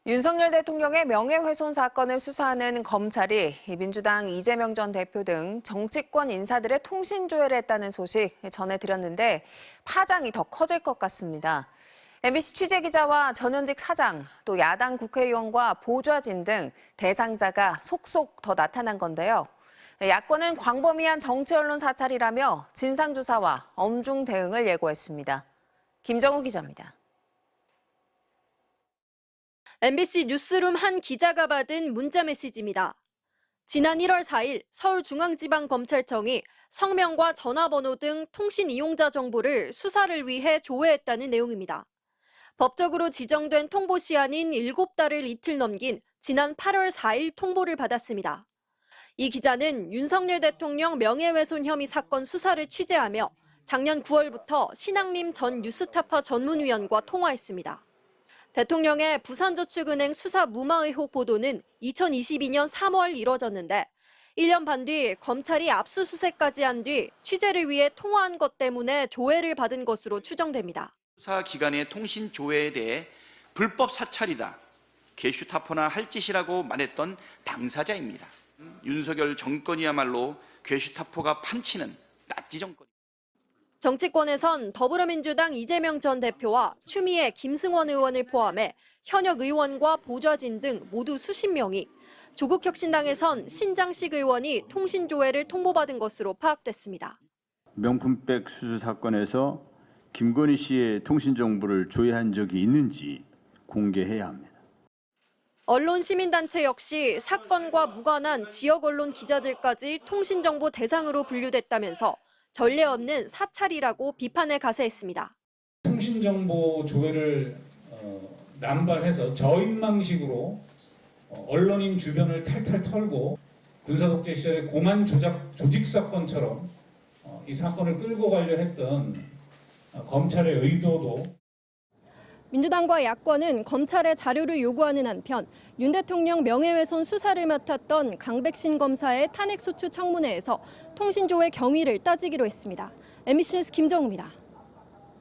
윤석열 대통령의 명예훼손 사건을 수사하는 검찰이 민주당 이재명 전 대표 등 정치권 인사들의 통신 조회를 했다는 소식 전해드렸는데 파장이 더 커질 것 같습니다. MBC 취재기자와 전현직 사장, 또 야당 국회의원과 보좌진 등 대상자가 속속 더 나타난 건데요. 야권은 광범위한 정치 언론 사찰이라며 진상조사와 엄중 대응을 예고했습니다. 김정우 기자입니다. MBC 뉴스룸 한 기자가 받은 문자 메시지입니다. 지난 1월 4일 서울중앙지방검찰청이 성명과 전화번호 등 통신 이용자 정보를 수사를 위해 조회했다는 내용입니다. 법적으로 지정된 통보 시한인 7달을 이틀 넘긴 지난 8월 4일 통보를 받았습니다. 이 기자는 윤석열 대통령 명예훼손 혐의 사건 수사를 취재하며 작년 9월부터 신앙림 전 뉴스타파 전문위원과 통화했습니다. 대통령의 부산저축은행 수사 무마 의혹 보도는 2022년 3월 이뤄졌는데 1년 반 뒤 검찰이 압수수색까지 한 뒤 취재를 위해 통화한 것 때문에 조회를 받은 것으로 추정됩니다. 수사 기관의 통신 조회에 대해 불법 사찰이다, 괴슈타포나 할 짓이라고 말했던 당사자입니다. 윤석열 정권이야말로 괴슈타포가 판치는 나치 정권. 정치권에선 더불어민주당 이재명 전 대표와 추미애 김승원 의원을 포함해 현역 의원과 보좌진 등 모두 수십 명이, 조국혁신당에선 신장식 의원이 통신조회를 통보받은 것으로 파악됐습니다. 명품백 수수 사건에서 김건희 씨의 통신 정보를 조회한 적이 있는지 공개해야 합니다. 언론 시민단체 역시 사건과 무관한 지역 언론 기자들까지 통신정보 대상으로 분류됐다면서 전례 없는 사찰이라고 비판에 가세했습니다. 통신정보 조회를 남발해서 저인망식으로 언론인 주변을 탈탈 털고 군사독재 시절의 공안 조직 사건처럼 이 사건을 끌고 가려 했던 검찰의 의도도. 민주당과 야권은 검찰의 자료를 요구하는 한편 윤 대통령 명예훼손 수사를 맡았던 강백신 검사의 탄핵소추 청문회에서 통신조회 경위를 따지기로 했습니다. MBC 뉴스 김정우입니다.